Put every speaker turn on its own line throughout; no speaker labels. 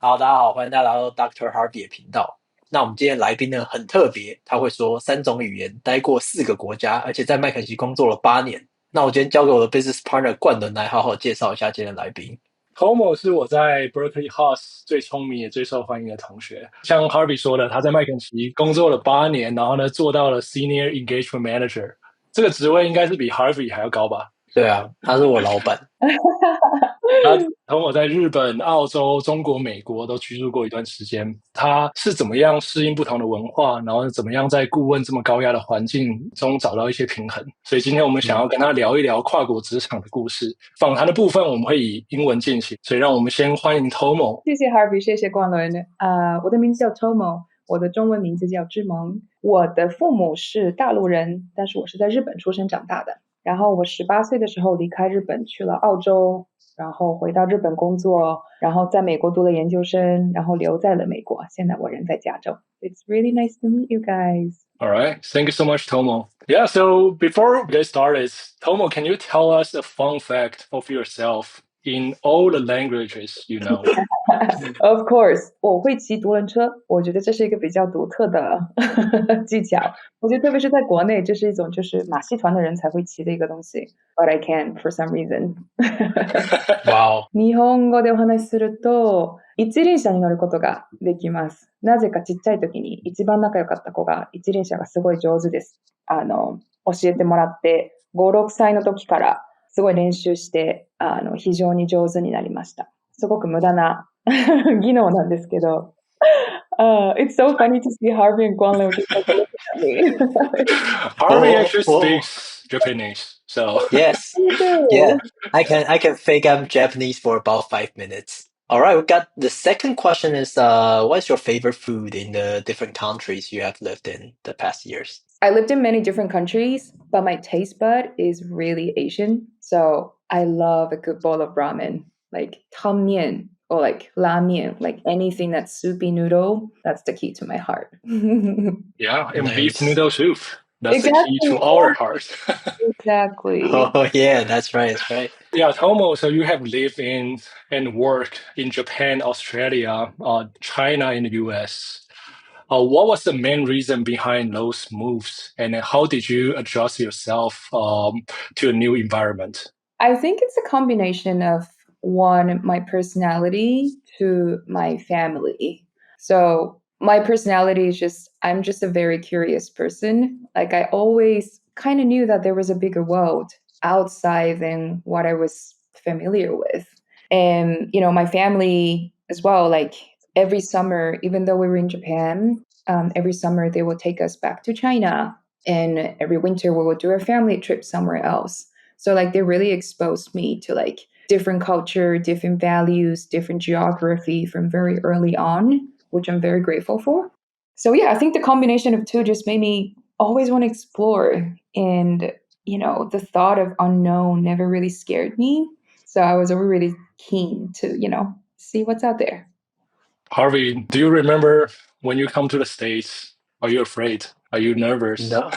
好，大家好，欢迎大家来到 Dr. Harvey 的频道。那我们今天来宾呢很特别，他会说3种语言，待过4个国家，而且在麦肯锡工作了8年。那我今天交给我的 business partner 冠伦来好好介绍一下今天的来宾。
Tomoe 是我在 Berkeley Haas 最聪明也最受欢迎的同学。像 Harvey 说的，他在麦肯锡工作了8年，然后呢做到了 Senior Engagement Manager，这个职位应该是比 Harvey 还要高吧？
对啊，他是我老板。
谢谢 Harvey， 谢谢冠伦。我的名字叫 Tomoe， 我的中文名字叫志萌。我的父母是大陆人，但是我是在日本出生长大的。然后我18岁的时候离开日本去了澳洲，然后回到日本工作，然后在美国读了研究生，然后留在了美国。现在我人在加州。It's really nice to meet you guys.
All right. Thank you so much, Tomoe. Yeah, so before we get started, Tomoe, can you tell us a fun fact of yourself in all the languages you know?
Of course， 我会骑独轮车，我觉得这是一个比较独特的技巧。我觉得特别是在国内，这是一种就是马戏团的人才会骑的一个东西。But I can for some reason.
哇哦！
日本語でお話しすると、一輪車に乗ることができます。なぜかちっちゃい時に一番仲良かった子が一輪車がすごい上手です。教えてもらって5、6歳の時からすごい練習して非常に上手になりました。すごく無駄な技能なんですけど。It's so funny to see Harvey and Guanlu just like looking at me.
Harvey actually speaks Japanese, so
yes, yeah, I can fake I'm Japanese for about 5 minutes. All right, we got the second question is what's your favorite food in the different countries you have lived in the past years?
I lived in many different countries, but my taste bud is really Asian. So I love a good bowl of ramen, like tom mian or like la mian, like anything that's soupy noodle. That's the key to my heart.
yeah, and
Nice.
beef noodle soup. That's
Exactly.
the key to our heart.
Exactly.
Oh yeah, that's right, that's right.
Yeah, Tomo, so you have lived in and worked in Japan, Australia, China, and the US. What was the main reason behind those moves, and how did you adjust yourself to a new environment?
I think it's a combination of one, my personality, to my family. So my personality is I'm just a very curious person. Like I always kind of knew that there was a bigger world outside than what I was familiar with. And, my family as well, like every summer, even though we were in Japan, every summer they will take us back to China. And every winter we will do a family trip somewhere else. So like they really exposed me to like different culture, different values, different geography from very early on, which I'm very grateful for. So yeah, I think the combination of two just made me always want to explore. And, the thought of unknown never really scared me. So I was really keen to, see what's out there.
Harvey, do you remember when you come to the States? Are you afraid? Are you nervous?
No,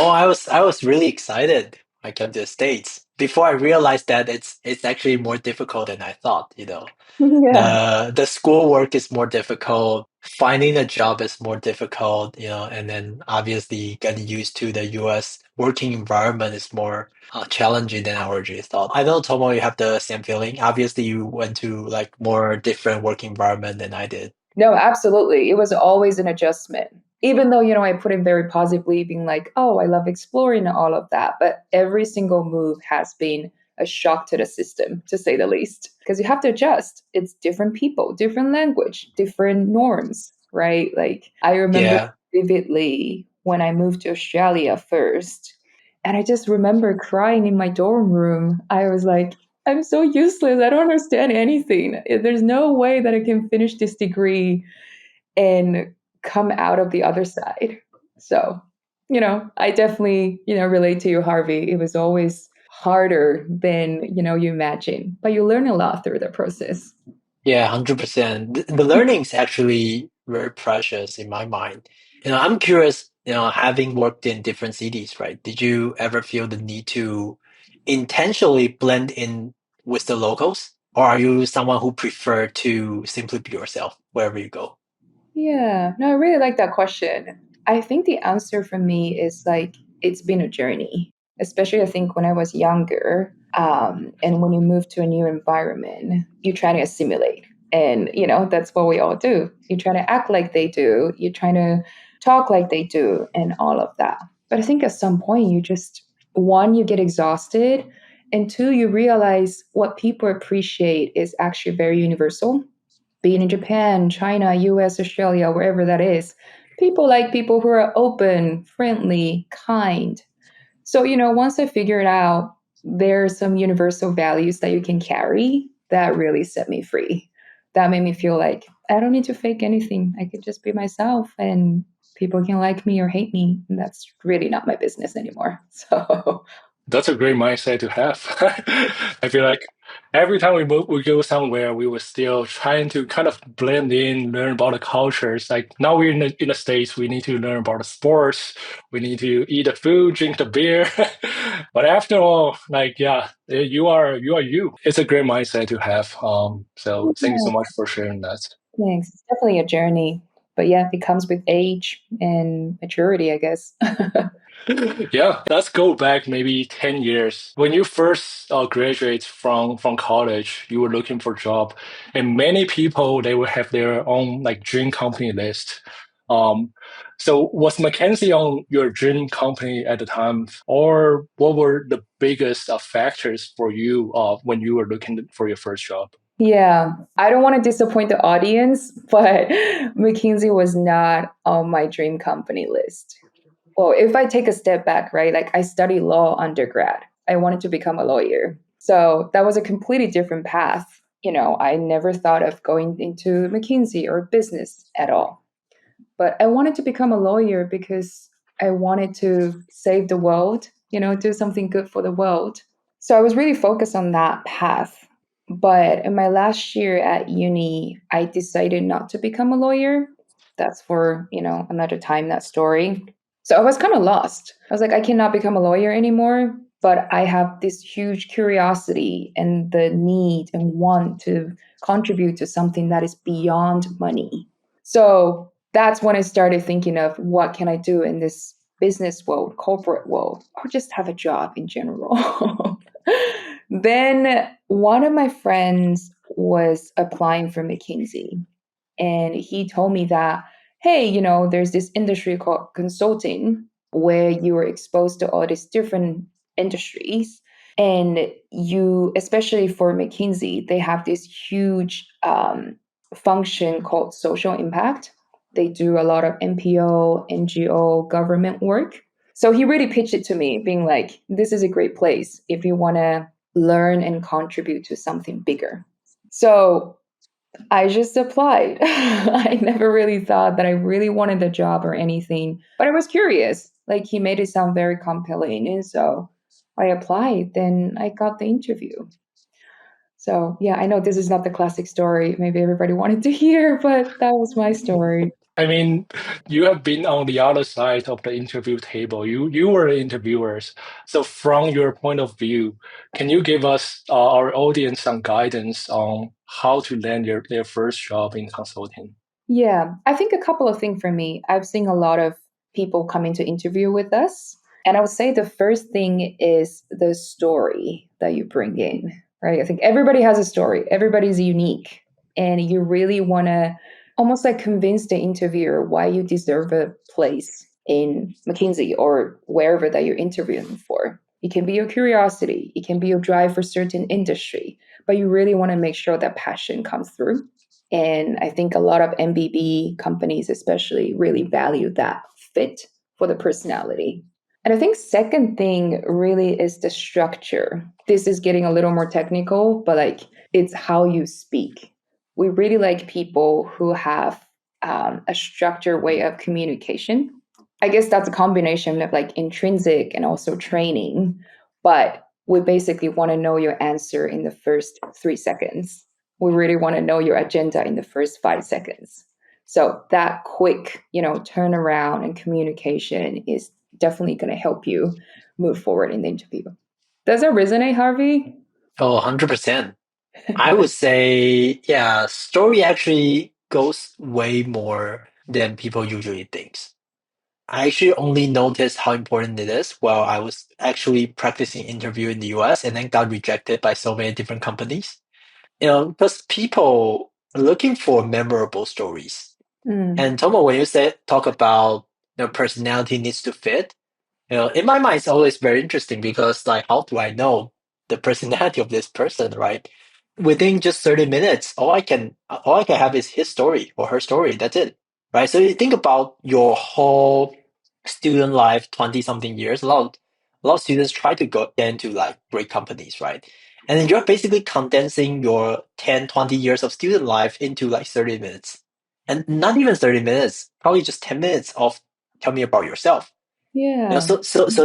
I was really excited. I came to the States before I realized that it's actually more difficult than I thought.
Yeah.
The schoolwork is more difficult. Finding a job is more difficult. And then obviously getting used to the U.S. working environment is more challenging than I originally thought. I know, Tomo, you have the same feeling. Obviously, you went to like more different work environment than I did.
No, absolutely. It was always an adjustment. Even though, I put it very positively, being like, oh, I love exploring all of that. But every single move has been a shock to the system, to say the least, because you have to adjust. It's different people, different language, different norms, right? Like I remember vividly when I moved to Australia first, and I just remember crying in my dorm room. I was like, I'm so useless. I don't understand anything. There's no way that I can finish this degree and come out of the other side. So, I definitely, relate to you, Harvey. It was always harder than, you imagine, but you learn a lot through the process.
Yeah, 100%. The learning is actually very precious in my mind. I'm curious, having worked in different cities, right? Did you ever feel the need to intentionally blend in with the locals? Or are you someone who prefer to simply be yourself wherever you go?
Yeah, no, I really like that question. I think the answer for me is like, it's been a journey, especially I think when I was younger. And when you move to a new environment, you try to assimilate. And, that's what we all do. You try to act like they do, you try to talk like they do, and all of that. But I think at some point, one, you get exhausted. And two, you realize what people appreciate is actually very universal. Being in Japan, China, US, Australia, wherever that is, people like people who are open, friendly, kind. So, once I figured out there are some universal values that you can carry, that really set me free. That made me feel like I don't need to fake anything. I could just be myself and people can like me or hate me. And that's really not my business anymore. So
That's a great mindset to have. I feel like every time we go somewhere, we were still trying to kind of blend in, learn about the cultures. Like now we're in the States, we need to learn about the sports. We need to eat the food, drink the beer. But after all, like, yeah, you are you. It's a great mindset to have. So thank you so much for sharing that.
thanks. It's definitely a journey. But yeah, it comes with age and maturity, I guess.
Yeah, let's go back maybe 10 years. When you first graduate from college, you were looking for a job, and many people, they will have their own like dream company list. Um, so was McKinsey on your dream company at the time, or what were the biggest factors for you when you were looking for your first job?
Yeah, I don't want to disappoint the audience, but McKinsey was not on my dream company list. Well, if I take a step back, right, like I studied law undergrad, I wanted to become a lawyer. So that was a completely different path. I never thought of going into McKinsey or business at all. But I wanted to become a lawyer because I wanted to save the world, do something good for the world. So I was really focused on that path. But in my last year at uni, I decided not to become a lawyer. That's for, another time, that story. So I was kind of lost. I was like, I cannot become a lawyer anymore, but I have this huge curiosity and the need and want to contribute to something that is beyond money. So that's when I started thinking of what can I do in this business world, corporate world, or just have a job in general. Then one of my friends was applying for McKinsey, and he told me that, hey, there's this industry called consulting where you are exposed to all these different industries. And you, especially for McKinsey, they have this huge function called social impact. They do a lot of NPO, NGO, government work. So he really pitched it to me, being like, this is a great place if you want to learn and contribute to something bigger. So I just applied. I never really thought that I really wanted the job or anything, but I was curious. Like he made it sound very compelling. And so I applied, then I got the interview. So yeah, I know this is not the classic story maybe everybody wanted to hear, but that was my story.
I mean, you have been on the other side of the interview table. You were the interviewers. So from your point of view, can you give us our audience some guidance on how to land their first job in consulting?
Yeah, I think a couple of things for me. I've seen a lot of people coming to interview with us. And I would say the first thing is the story that you bring in, right? I think everybody has a story, everybody's unique. And you really want to almost like convince the interviewer why you deserve a place in McKinsey or wherever that you're interviewing for. It can be your curiosity, it can be your drive for certain industry, but you really want to make sure that passion comes through. And I think a lot of MBB companies, especially, really value that fit for the personality. And I think second thing really is the structure. This is getting a little more technical, but like it's how you speak. We really like people who have a structured way of communication. I guess that's a combination of like intrinsic and also training, but we basically want to know your answer in the first 3 seconds. We really want to know your agenda in the first 5 seconds. So that quick, turnaround and communication is definitely going to help you move forward in the interview. Does that resonate, Harvey?
Oh, 100%. I would say, yeah, story actually goes way more than people usually think. I actually only noticed how important it is while I was actually practicing interview in the US and then got rejected by so many different companies. Because people are looking for memorable stories. And Tomo, when you talk about personality needs to fit, in my mind, it's always very interesting because like, how do I know the personality of this person, right? Within just 30 minutes, all I can have is his story or her story. That's it, right? So you think about your whole student life, 20 something years, a lot of students try to get into like great companies, right? And then you're basically condensing your 10, 20 years of student life into like 30 minutes. And not even 30 minutes, probably just 10 minutes of tell me about yourself.
Yeah.
So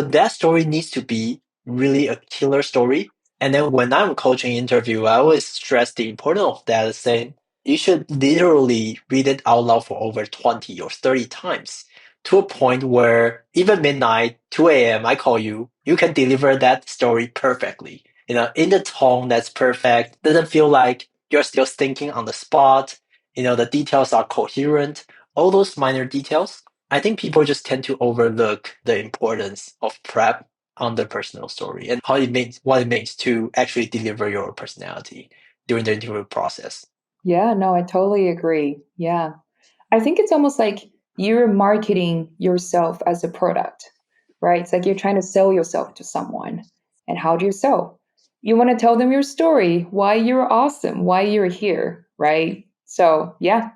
that story needs to be really a killer story. And then when I'm coaching interview, I always stress the importance of that, saying you should literally read it out loud for over 20 or 30 times to a point where even midnight, 2 a.m., I call you, you can deliver that story perfectly. In the tone that's perfect, doesn't feel like you're still thinking on the spot. The details are coherent. All those minor details, I think people just tend to overlook the importance of prep on the personal story and what it means to actually deliver your personality during the interview process.
Yeah, no, I totally agree. Yeah. I think it's almost like you're marketing yourself as a product, right? It's like you're trying to sell yourself to someone. And how do you sell? You want to tell them your story, why you're awesome, why you're here, right? So, yeah,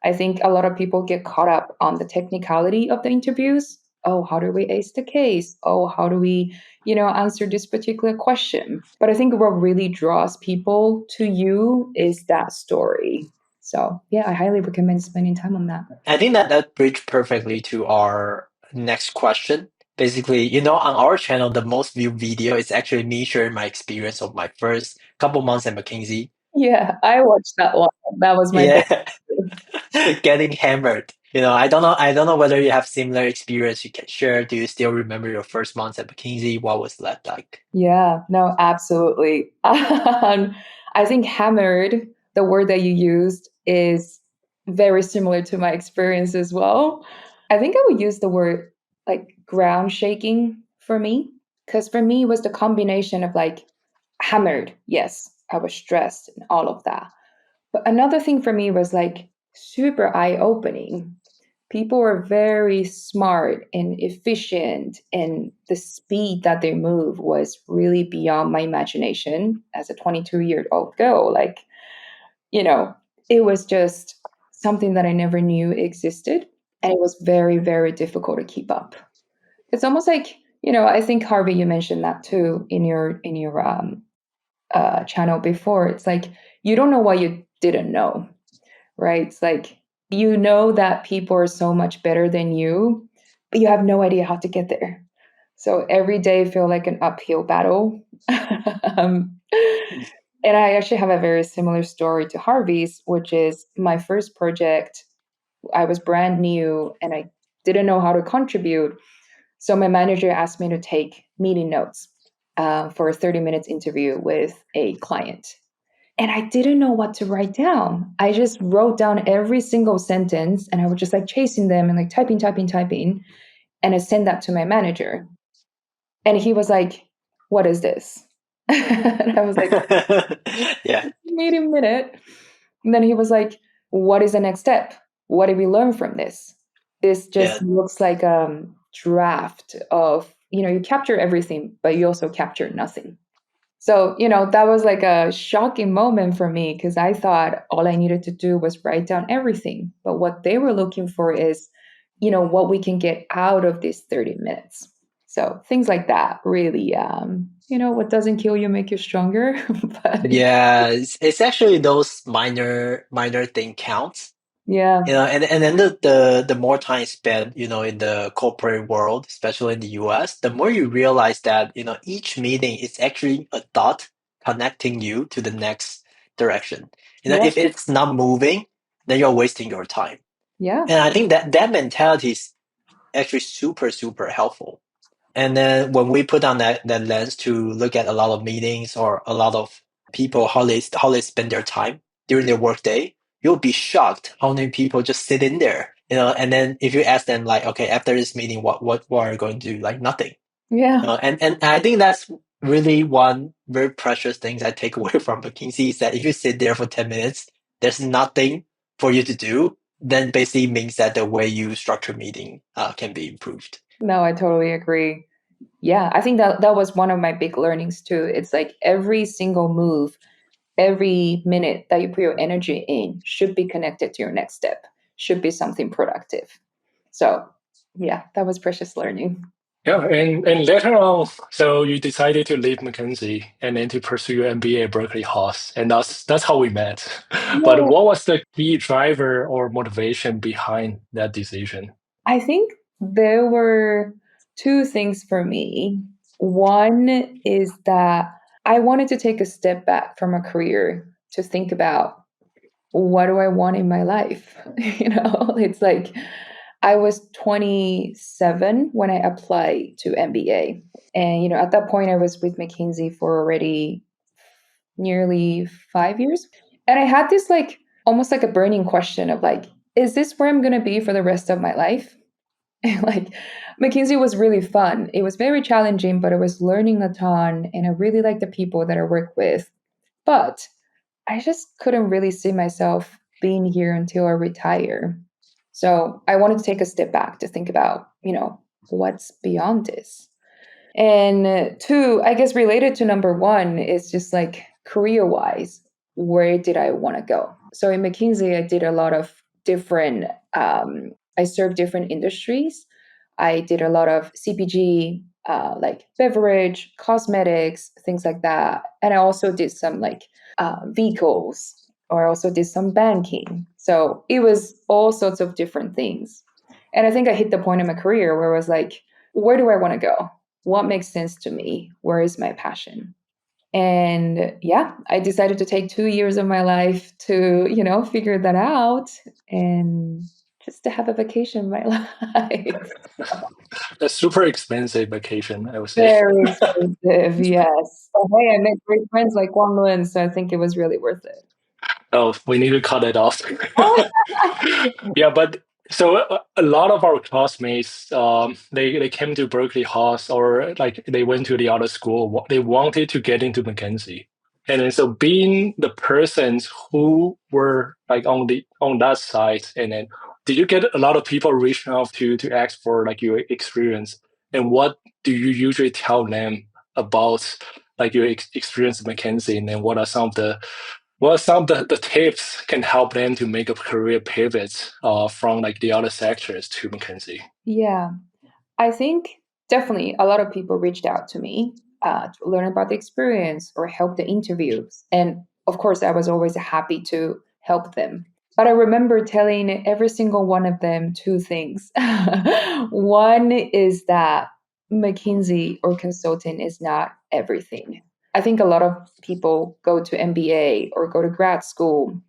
I think a lot of people get caught up on the technicality of the interviews. Oh, how do we ace the case? Oh, how do we, answer this particular question? But I think what really draws people to you is that story. So, yeah, I highly recommend spending time on that.
I think that bridged perfectly to our next question. Basically, on our channel, the most viewed video is actually me sharing my experience of my first couple months at McKinsey.
Yeah, I watched that one. That was my favorite.
Yeah, getting hammered. I don't know whether you have similar experience you can share. Do you still remember your first months at McKinsey? What was that like?
Yeah, no, absolutely. I think hammered, the word that you used, is very similar to my experience as well. I think I would use the word like ground shaking for me, because for me, it was the combination of like hammered. Yes, I was stressed and all of that. But another thing for me was like super eye opening. People were very smart and efficient, and the speed that they move was really beyond my imagination as a 22-year-old girl. Like, you know, it was just something that I never knew existed. And it was very, very difficult to keep up. It's almost like, I think Harvey, you mentioned that too in your channel before. It's like you don't know what you didn't know, right? It's like you know that people are so much better than you, but you have no idea how to get there. So every day feel like an uphill battle. um, and I actually have a very similar story to Harvey's, which is my first project. I was brand new and I didn't know how to contribute. So my manager asked me to take meeting notes for a 30 minutes interview with a client. And I didn't know what to write down. I just wrote down every single sentence and I was just like chasing them and like typing. And I sent that to my manager. And he was like, "What is this?" And I was like,
Yeah,
"Wait a minute." And then he was like, "What is the next step? What did we learn from this?" This
yeah.
just looks like a draft of, you capture everything, but you also capture nothing. So, that was like a shocking moment for me because I thought all I needed to do was write down everything. But what they were looking for is, what we can get out of these 30 minutes. So things like that really, what doesn't kill you make you stronger. But
Yeah, it's actually those minor thing counts.
yeah,
And then the more time spent, in the corporate world, especially in the US, the more you realize that, each meeting is actually a dot connecting you to the next direction.
yeah,
If it's not moving, then you're wasting your time.
yeah,
And I think that mentality is actually super, super helpful. And then when we put on that lens to look at a lot of meetings or a lot of people how they spend their time during their workday, you'll be shocked how many people just sit in there, and then if you ask them like, okay, after this meeting, what are you going to do? Like nothing.
Yeah.
And I think that's really one very precious thing I take away from McKinsey is that if you sit there for 10 minutes, there's nothing for you to do, then basically means that the way you structure meeting can be improved.
No, I totally agree. Yeah, I think that was one of my big learnings too. It's like every single move, every minute that you put your energy in should be connected to your next step, should be something productive. So yeah, that was precious learning.
Yeah, and later on, so you decided to leave McKinsey and then to pursue your MBA at Berkeley Haas, and that's how we met. But what was the key driver or motivation behind that decision?
I think there were two things for me. One is that I wanted to take a step back from a career to think about what do I want in my life? It's like I was 27 when I applied to MBA. And, at that point, I was with McKinsey for already nearly 5 years. And I had this almost like a burning question of is this where I'm going to be for the rest of my life? And McKinsey was really fun. It was very challenging, but I was learning a ton. And I really liked the people that I work with. But I just couldn't really see myself being here until I retire. So I wanted to take a step back to think about, what's beyond this. And two, I guess related to number one is just career-wise, where did I want to go? So in McKinsey, I did a lot of different, I served different industries. I did a lot of CPG, like beverage, cosmetics, things like that. And I also did some vehicles, or I also did some banking. So it was all sorts of different things. And I think I hit the point in my career where I was like, where do I want to go? What makes sense to me? Where is my passion? And yeah, I decided to take 2 years of my life to, figure that out and just to have a vacation in my life.
A super expensive vacation, I would say.
Very expensive, yes. But hey, I met great friends like Guang Lun, so I think it was really worth it.
Oh, we need to cut it off. Yeah, but so a lot of our classmates, they came to Berkeley Haas, or they went to the other school. They wanted to get into McKinsey, and then so being the persons who were on that side, and then did you get a lot of people reaching out to ask for your experience, and what do you usually tell them about your experience at McKinsey, and then what are some of the tips can help them to make a career pivot from the other sectors to McKinsey?
Yeah, I think definitely a lot of people reached out to me to learn about the experience or help the interviews. And of course, I was always happy to help them. But I remember telling every single one of them two things. One is that McKinsey or consulting is not everything. I think a lot of people go to MBA or go to grad school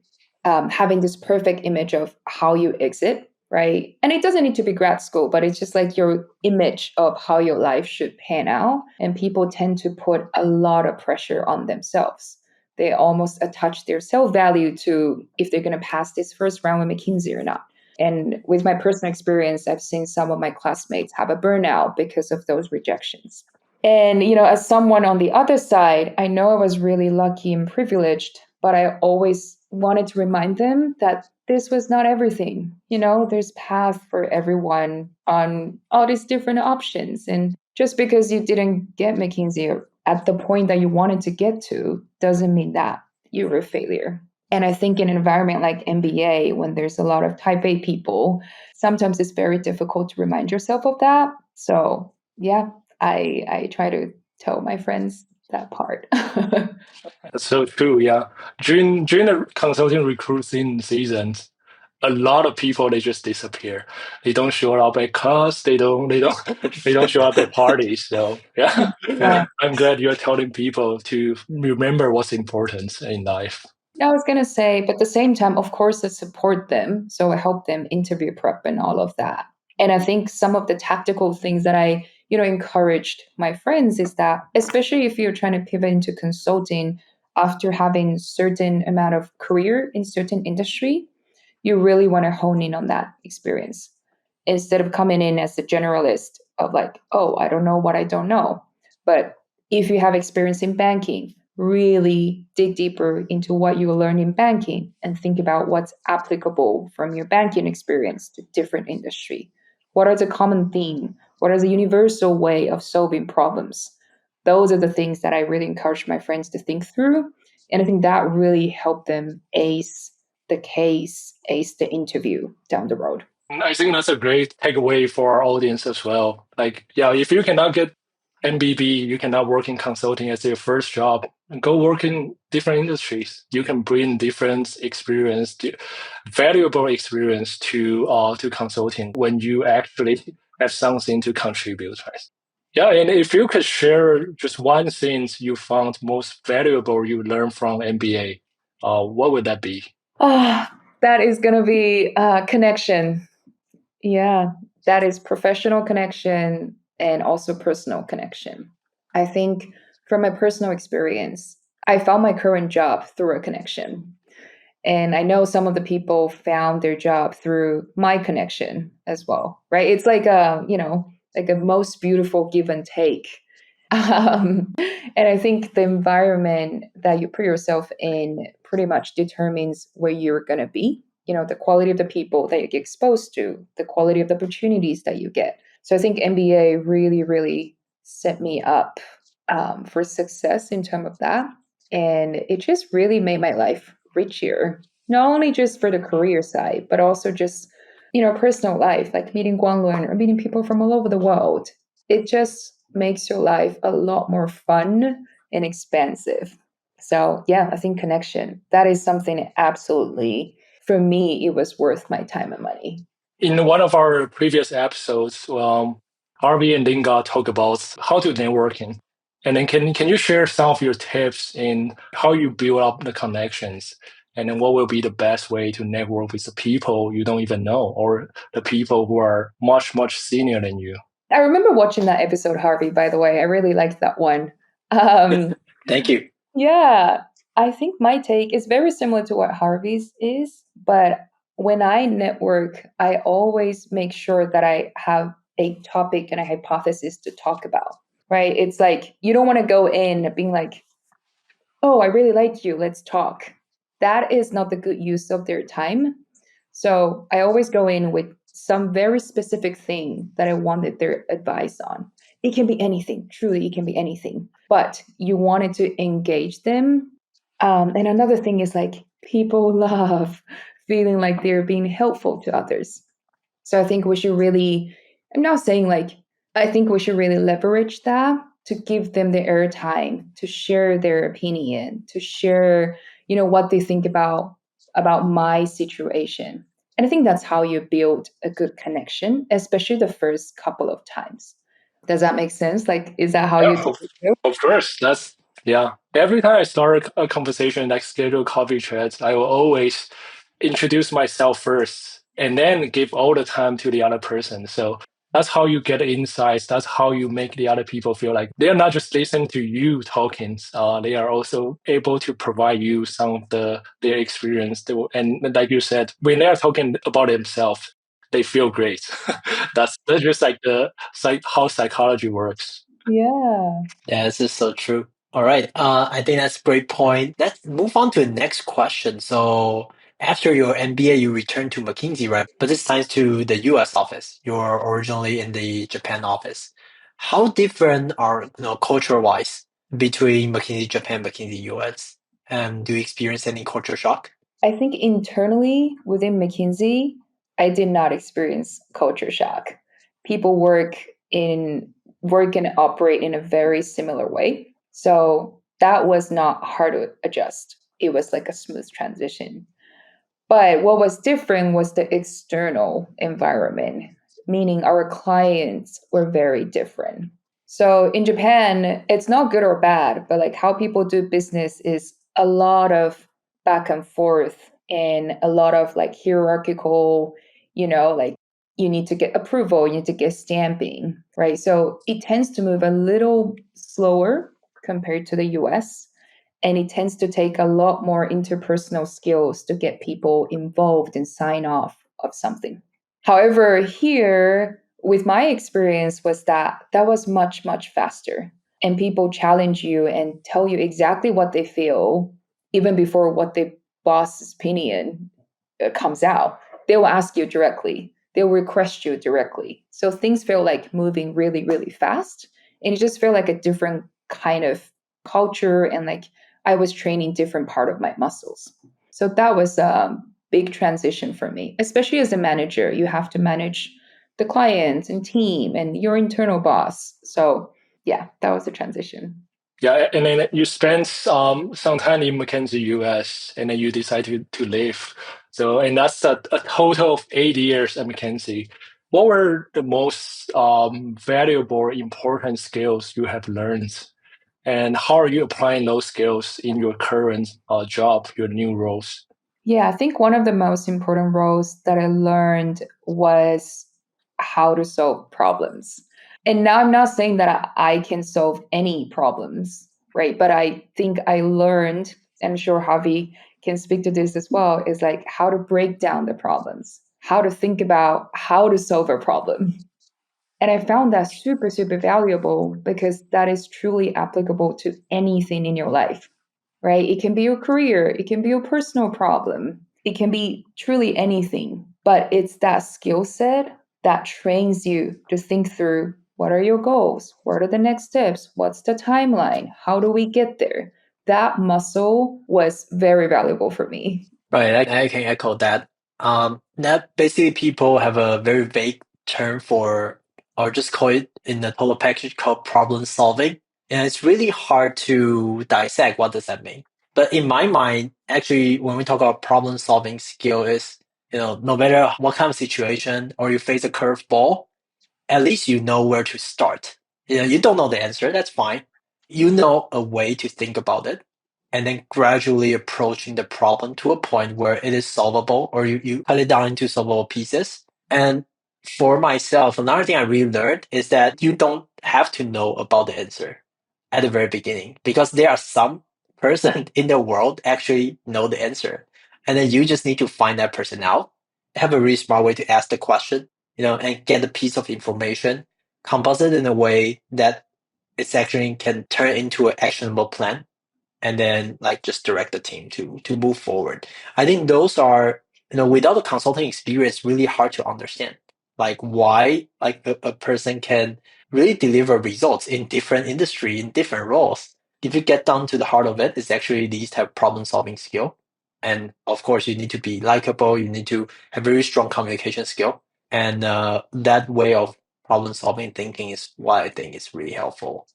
having this perfect image of how you exit, right? And it doesn't need to be grad school, but it's just your image of how your life should pan out. And people tend to put a lot of pressure on themselves. They almost attach their self-value to if they're going to pass this first round with McKinsey or not. And with my personal experience, I've seen some of my classmates have a burnout because of those rejections. And, as someone on the other side, I know I was really lucky and privileged, but I always wanted to remind them that this was not everything. There's path for everyone on all these different options. And just because you didn't get McKinsey at the point that you wanted to get to doesn't mean that you were a failure. And I think in an environment like MBA, when there's a lot of type A people, sometimes it's very difficult to remind yourself of that. So yeah, I try to tell my friends that part.
That's so true. Yeah, during the consulting recruiting seasons, a lot of people, they just disappear. They don't show up at class. They don't they don't show up at parties. So yeah, I'm glad you're telling people to remember what's important in life.
I was going to say, but at the same time, of course, I support them. So I help them interview prep and all of that. And I think some of the tactical things that I, encouraged my friends is that, especially if you're trying to pivot into consulting, after having certain amount of career in certain industry, you really want to hone in on that experience instead of coming in as a generalist of like, oh, I don't know what I don't know. But if you have experience in banking, really dig deeper into what you learn in banking and think about what's applicable from your banking experience to different industry. What are the common themes? What are the universal way of solving problems? Those are the things that I really encourage my friends to think through. And I think that really helped them ace the case, ace the interview down the road.
I think that's a great takeaway for our audience as well. Like, yeah, if you cannot get MBB, you cannot work in consulting as your first job, go work in different industries. You can bring different experience, valuable experience to consulting when you actually have something to contribute, right? Yeah, and if you could share just one thing you found most valuable you learned from MBA, what would that be?
That is going to be connection. Yeah, that is professional connection and also personal connection. I think from my personal experience, I found my current job through a connection. And I know some of the people found their job through my connection as well, right? It's like like a most beautiful give and take. And I think the environment that you put yourself in pretty much determines where you're going to be. The quality of the people that you get exposed to, the quality of the opportunities that you get. So I think MBA really, really set me up for success in terms of that. And it just really made my life richer, not only just for the career side, but also just, personal life, like meeting Guanglun or meeting people from all over the world. It just makes your life a lot more fun and expansive. So yeah, I think connection, that is something absolutely, for me, it was worth my time and money.
In one of our previous episodes, Harvey and Linga talk about how to networking. And then can you share some of your tips in how you build up the connections? And then what will be the best way to network with the people you don't even know or the people who are much, much senior than you?
I remember watching that episode, Harvey, by the way. I really liked that one.
Thank you.
Yeah, I think my take is very similar to what Harvey's is, but when I network, I always make sure that I have a topic and a hypothesis to talk about, right? It's like, you don't want to go in being like, oh, I really like you, let's talk. That is not the good use of their time. So I always go in with some very specific thing that I wanted their advice on. It can be anything, truly, it can be anything. But you wanted to engage them. And another thing is like, people love feeling like they're being helpful to others. So I think we should really, I'm not saying like, I think we should really leverage that to give them the airtime, to share their opinion, to share, what they think about my situation. And I think that's how you build a good connection, especially the first couple of times. Does that make sense? Like, is that how you do it?
Of course. Yeah. Every time I start a conversation, like schedule coffee chats, I will always introduce myself first and then give all the time to the other person. So that's how you get insights. That's how you make the other people feel like they're not just listening to you talking. They are also able to provide you some of their experience. And like you said, when they are talking about themselves, they feel great. That's just like how psychology works.
Yeah.
Yeah, this is so true. All right. I think that's a great point. Let's move on to the next question. So after your MBA, you returned to McKinsey, right? But this time to the US office. You're originally in the Japan office. How different are, culture-wise between McKinsey Japan, McKinsey US? And do you experience any culture shock?
I think internally within McKinsey, I did not experience culture shock. People work and operate in a very similar way. So that was not hard to adjust. It was like a smooth transition. But what was different was the external environment, meaning our clients were very different. So in Japan, it's not good or bad, but like how people do business is a lot of back and forth and a lot of like hierarchical, like you need to get approval, you need to get stamping, right? So it tends to move a little slower compared to the US. And it tends to take a lot more interpersonal skills to get people involved and sign off of something. However, here, with my experience, was that was much, much faster. And people challenge you and tell you exactly what they feel, even before what the boss's opinion comes out. They will ask you directly. They will request you directly. So things feel like moving really, really fast. And it just felt like a different kind of culture, and like I was training different part of my muscles. So that was a big transition for me, especially as a manager. You have to manage the client and team and your internal boss. So yeah, that was a transition.
Yeah, and then you spent some time in McKinsey US, and then you decided to leave. So, and that's a total of 8 years at McKinsey. What were the most valuable, important skills you have learned? And how are you applying those skills in your current job, your new roles?
Yeah, I think one of the most important roles that I learned was how to solve problems. And now I'm not saying that I can solve any problems, right? But I think I learned, and I'm sure Javi can speak to this as well, is like how to break down the problems, how to think about how to solve a problem. And I found that super, super valuable because that is truly applicable to anything in your life, right? It can be your career, it can be your personal problem, it can be truly anything. But it's that skill set that trains you to think through what are your goals? What are the next steps? What's the timeline? How do we get there? That muscle was very valuable for me.
Right, I can echo that. That basically people have a very vague term for, or just call it in the total package called problem solving. And it's really hard to dissect what does that mean. But in my mind, actually, when we talk about problem solving skill is, no matter what kind of situation or you face a curveball, at least you know where to start. You don't know the answer, that's fine. You know a way to think about it, and then gradually approaching the problem to a point where it is solvable, or you cut it down into solvable pieces. And for myself, another thing I really learned is that you don't have to know about the answer at the very beginning, because there are some person in the world actually know the answer. And then you just need to find that person out, have a really smart way to ask the question, and get a piece of information, compose it in a way that it's actually can turn into an actionable plan, and then like just direct the team to move forward. I think those are, without the consulting experience, really hard to understand. Like why like a person can really deliver results in different industry, in different roles. If you get down to the heart of it, it's actually these type of problem solving skill. And of course, you need to be likable. You need to have very strong communication skill. And that way of problem solving thinking is what I think is really helpful,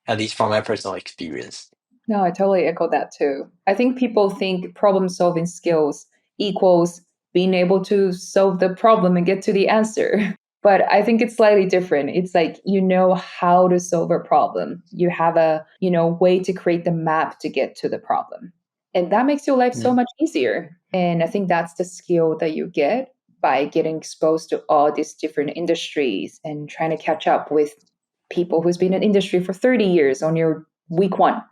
at least from my personal experience.
No, I totally echo that too. I think people think problem solving skills equals being able to solve the problem and get to the answer. But I think it's slightly different. It's like you know how to solve a problem. You have a, way to create the map to get to the problem. And that makes your life so much easier. And I think that's the skill that you get by getting exposed to all these different industries and trying to catch up with people who's been in industry for 30 years on your week one.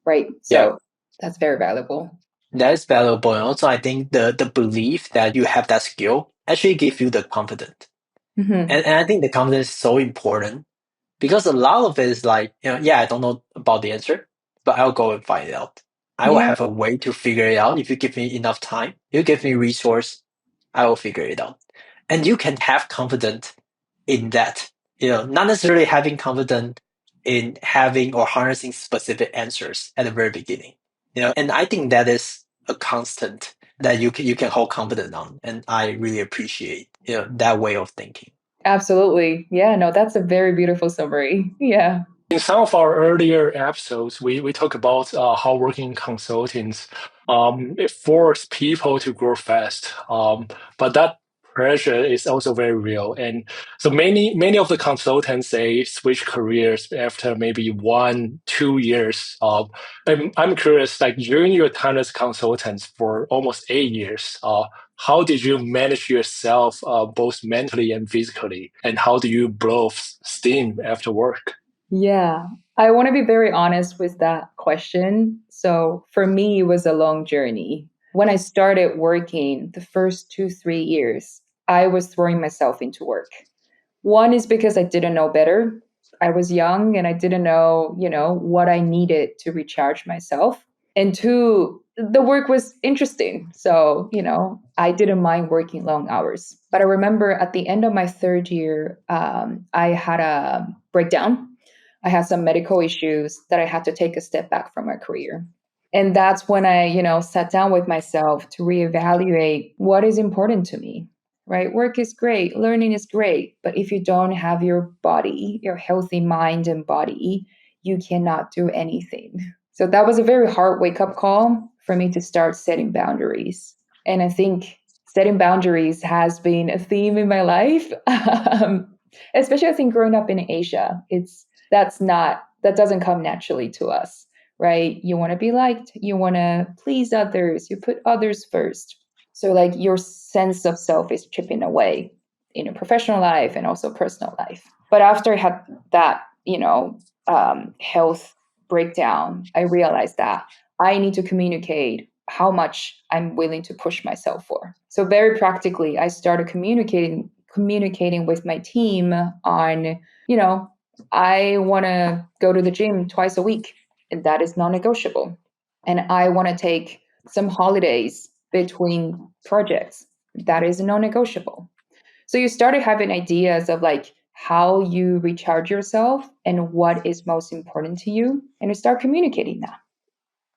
Right. So that's very valuable.
That is valuable. And also, I think the belief that you have that skill actually gives you the confidence.
Mm-hmm.
And I think the confidence is so important, because a lot of it is like, I don't know about the answer, but I'll go and find it out. I will have a way to figure it out. If you give me enough time, you give me resource, I will figure it out. And you can have confidence in that, not necessarily having confidence in having or harnessing specific answers at the very beginning, and I think that is a constant that you can hold confidence on. And I really appreciate, that way of thinking.
Absolutely. Yeah, no, that's a very beautiful summary. Yeah.
In some of our earlier episodes, we talk about how working consultants it force people to grow fast. But that pressure is also very real. And so many of the consultants, they switch careers after maybe 1-2 years. I'm curious, like during your time as consultants for almost 8 years, how did you manage yourself both mentally and physically? And how do you blow off steam after work?
Yeah. I want to be very honest with that question. So for me, it was a long journey. When I started working, the first 2, 3 years, I was throwing myself into work. One is because I didn't know better. I was young and I didn't know, what I needed to recharge myself. And two, the work was interesting. So, I didn't mind working long hours. But I remember at the end of my third year, I had a breakdown. I had some medical issues that I had to take a step back from my career. And that's when I, sat down with myself to reevaluate what is important to me, right? Work is great, learning is great, but if you don't have your body, your healthy mind and body, you cannot do anything. So that was a very hard wake-up call for me to start setting boundaries. And I think setting boundaries has been a theme in my life. Especially I think growing up in Asia, that doesn't come naturally to us, right? You want to be liked, you want to please others, you put others first. So like your sense of self is chipping away in your professional life and also personal life. But after I had that, health breakdown, I realized that I need to communicate how much I'm willing to push myself for. So very practically, I started communicating with my team on, I want to go to the gym twice a week, and that is non-negotiable. And I want to take some holidays between projects. That is non-negotiable. So you started having ideas of like how you recharge yourself and what is most important to you, and you start communicating that.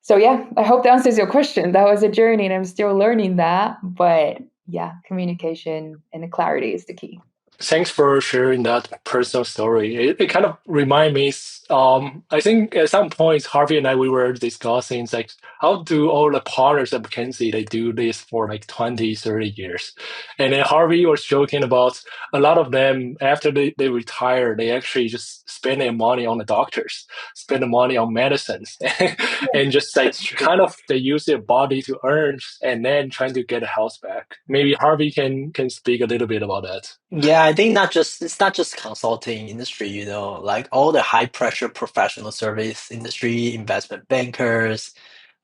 So yeah, I hope that answers your question. That was a journey and I'm still learning that. But yeah, communication and the clarity is the key.
Thanks for sharing that personal story. It kind of remind me, I think at some points, Harvey and I, we were discussing, it's like, how do all the partners at McKinsey, they do this for like 20, 30 years. And then Harvey was joking about a lot of them, after they retire, they actually just spend their money on the doctors, spend the money on medicines, and just like kind of they use their body to earn and then trying to get health back. Maybe Harvey can speak a little bit about that.
Yeah, I think it's not just consulting industry, like all the high pressure professional service industry, investment bankers,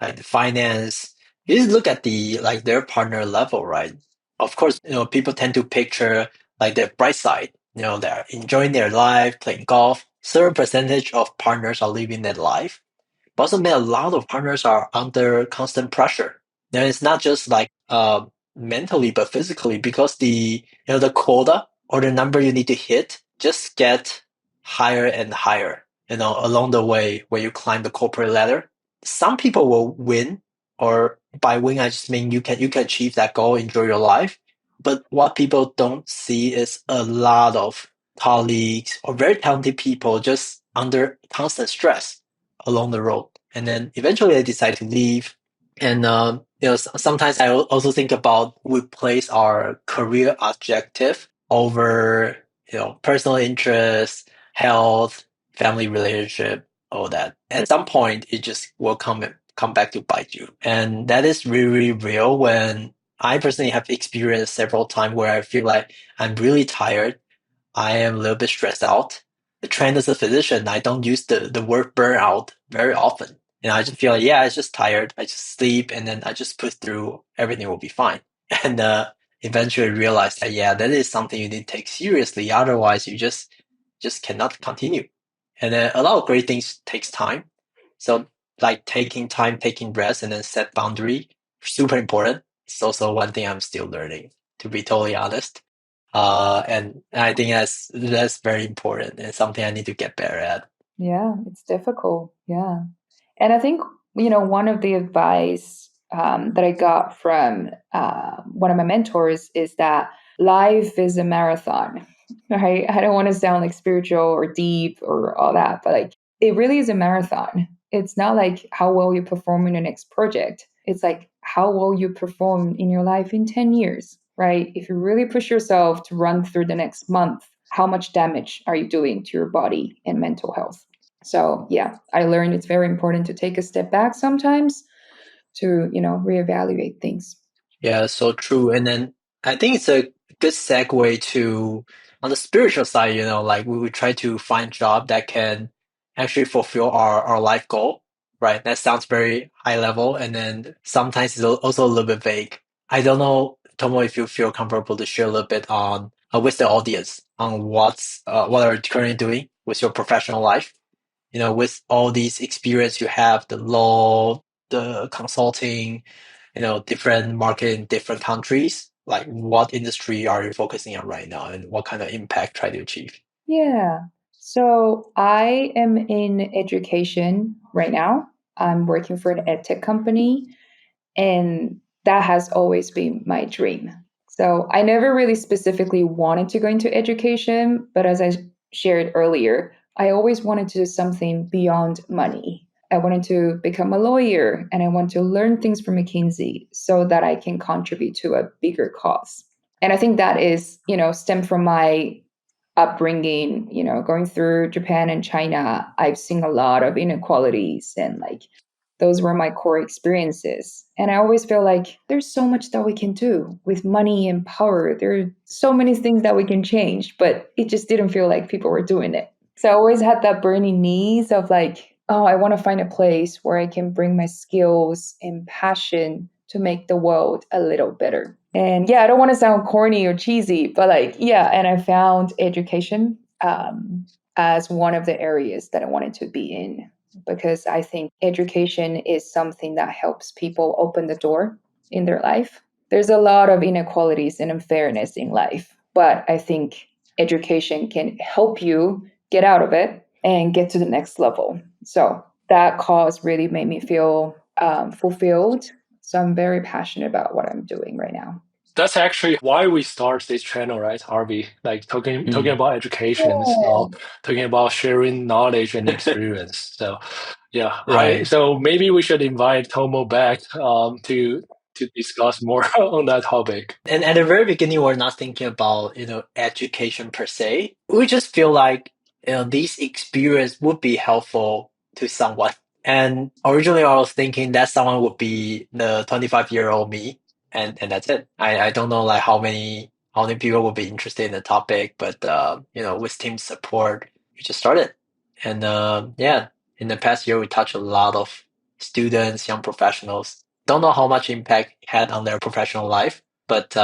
like the finance. You just look at their partner level, right? Of course, people tend to picture like the bright side. They're enjoying their life, playing golf. Certain percentage of partners are living that life. But also, a lot of partners are under constant pressure. Now, it's not just like mentally, but physically, because the quota or the number you need to hit just get higher and higher. Along the way where you climb the corporate ladder, some people will win, or by win I just mean you can achieve that goal, enjoy your life. But what people don't see is a lot of colleagues or very talented people just under constant stress along the road, and then eventually they decide to leave. And sometimes I also think about we place our career objective over personal interest, health, family relationship, all that. At some point, it just will come back to bite you, and that is really, really real. When I personally have experienced several times where I feel like I'm really tired, I am a little bit stressed out. Trained as a physician, I don't use the word burnout very often. I just feel like, yeah, I was just tired. I just sleep and then I just push through. Everything will be fine. And eventually realize that, yeah, that is something you need to take seriously. Otherwise, you just cannot continue. And then a lot of great things takes time. So like taking time, taking rest, and then set boundary, super important. It's also one thing I'm still learning, to be totally honest. And I think that's very important and something I need to get better at.
Yeah, it's difficult. Yeah. And I think, one of the advice that I got from one of my mentors is that life is a marathon, right? I don't want to sound like spiritual or deep or all that, but like it really is a marathon. It's not like how well you perform in your next project. It's like how well you perform in your life in 10 years, right? If you really push yourself to run through the next month, how much damage are you doing to your body and mental health? So yeah, I learned it's very important to take a step back sometimes to, reevaluate things.
Yeah, so true. And then I think it's a good segue to on the spiritual side, like we would try to find job that can actually fulfill our life goal, right? That sounds very high level, and then sometimes it's also a little bit vague. I don't know, Tomo, if you feel comfortable to share a little bit on with the audience on what are you currently doing with your professional life. With all these experience you have, the law, the consulting, different market in different countries. Like, what industry are you focusing on right now, and what kind of impact try to achieve?
Yeah. So I am in education right now. I'm working for an edtech company, and that has always been my dream. So I never really specifically wanted to go into education, but as I shared earlier, I always wanted to do something beyond money. I wanted to become a lawyer, and I want to learn things from McKinsey so that I can contribute to a bigger cause. And I think that is, stemmed from my upbringing, going through Japan and China. I've seen a lot of inequalities, and those were my core experiences. And I always feel like there's so much that we can do with money and power. There are so many things that we can change, but it just didn't feel like people were doing it. So I always had that burning needs of I want to find a place where I can bring my skills and passion to make the world a little better. And I don't want to sound corny or cheesy, but and I found education as one of the areas that I wanted to be in, because I think education is something that helps people open the door in their life. There's a lot of inequalities and unfairness in life, but I think education can help you get out of it and get to the next level. So that cause really made me feel fulfilled. So I'm very passionate about what I'm doing right now.
That's actually why we start this channel, right, Harvey? Like talking about education, talking about sharing knowledge and experience. So, yeah,
Right.
So maybe we should invite Tomo back to discuss more on that topic.
And at the very beginning, we're not thinking about education per se. We just feel like these experience would be helpful to someone. And originally, I was thinking that someone would be the 25-year-old me, and that's it. I don't know like how many people would be interested in the topic, but with team support, we just started. And in the past year, we touched a lot of students, young professionals. Don't know how much impact it had on their professional life, but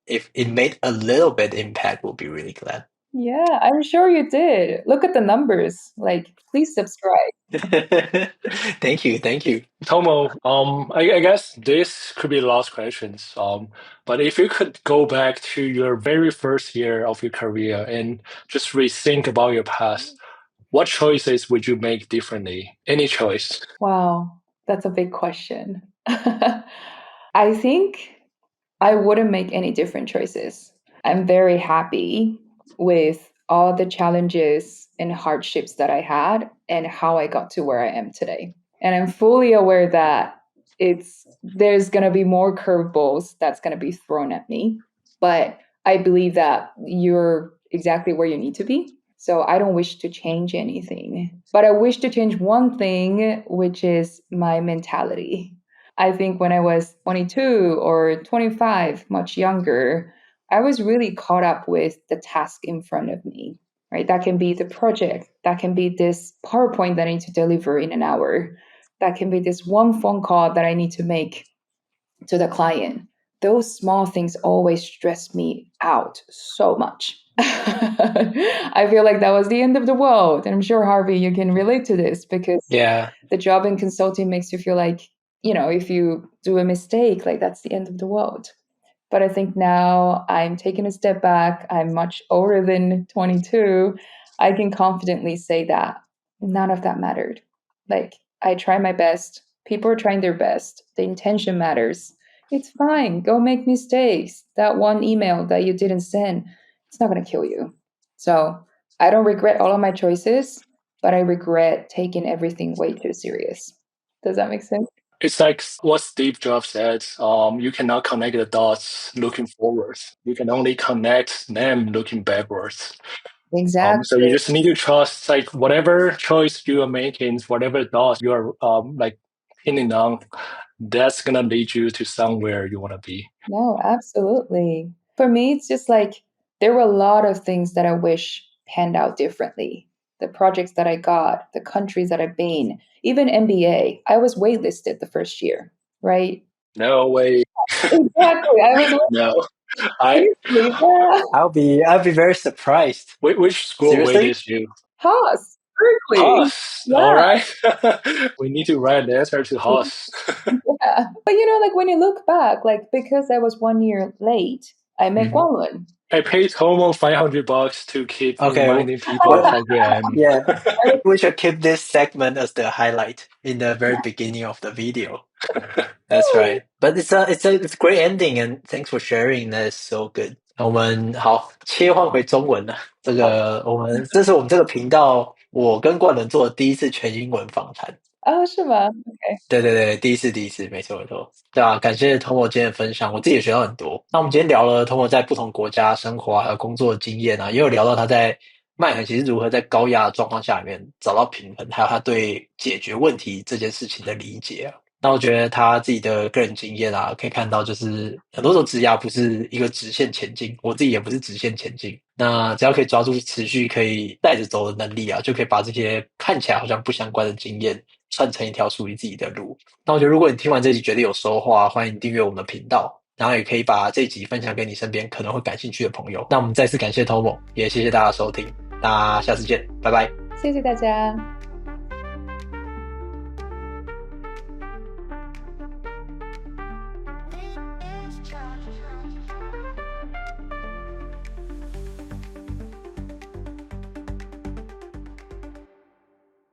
if it made a little bit impact, we'll be really glad.
Yeah, I'm sure you did. Look at the numbers. Please subscribe.
Thank you.
Tomo, I guess this could be the last questions. But if you could go back to your very first year of your career and just rethink about your past, what choices would you make differently? Any choice?
Wow, that's a big question. I think I wouldn't make any different choices. I'm very happy with all the challenges and hardships that I had and how I got to where I am today. And I'm fully aware that there's going to be more curveballs that's going to be thrown at me. But I believe that you're exactly where you need to be. So I don't wish to change anything. But I wish to change one thing, which is my mentality. I think when I was 22 or 25, much younger, I was really caught up with the task in front of me, right? That can be the project. That can be this PowerPoint that I need to deliver in an hour. That can be this one phone call that I need to make to the client. Those small things always stress me out so much. I feel like that was the end of the world. And I'm sure, Harvey, you can relate to this because the job in consulting makes you feel like, if you do a mistake, that's the end of the world. But I think now I'm taking a step back. I'm much older than 22. I can confidently say that none of that mattered. I try my best. People are trying their best. The intention matters. It's fine. Go make mistakes. That one email that you didn't send, it's not going to kill you. So I don't regret all of my choices, but I regret taking everything way too serious. Does that make sense?
It's like what Steve Jobs said, you cannot connect the dots looking forward. You can only connect them looking backwards.
Exactly.
So you just need to trust whatever choice you are making, whatever dots you are pinning on, that's going to lead you to somewhere you want to be.
No, absolutely. For me, it's just there were a lot of things that I wish panned out differently. the projects that I got, the countries that I've been, even MBA, I was waitlisted the first year, right?
No way.
Exactly. I was
No.
I'll be very surprised.
Which school
Seriously?
waited you?
Haas, Berkeley.
Haas.
Yeah.
All right. We need to write a letter to Haas.
Yeah. But like when you look back, like because I was 1 year late, I met Guangwen.
I paid Tomoe $500 to keep reminding people how good I am.
Yeah, we should keep this segment as the highlight in the very beginning of the video. That's right. But it's a great ending, and thanks for sharing. That is so good. 我们好切换回中文了。这是我们这个频道我跟冠伦做的第一次全英文访谈。
是吗？ OK。
对，第一次，没错。对啊，感谢Tomoe今天的分享，我自己也学到很多。那我们今天聊了Tomoe在不同国家生活还有工作的经验也有聊到他在麦肯锡是如何在高压的状况下里面找到平衡，还有他对解决问题这件事情的理解。那我觉得他自己的个人经验可以看到就是很多时候职涯不是一个直线前进，我自己也不是直线前进。那只要可以抓住持续可以带着走的能力就可以把这些看起来好像不相关的经验串成一条属于自己的路。那我觉得如果你听完这集觉得有收获欢迎订阅我们的频道，然后也可以把这集分享给你身边可能会感兴趣的朋友。那我们再次感谢Tomoe，也谢谢大家的收听，大家下次见，拜拜。
谢谢大家。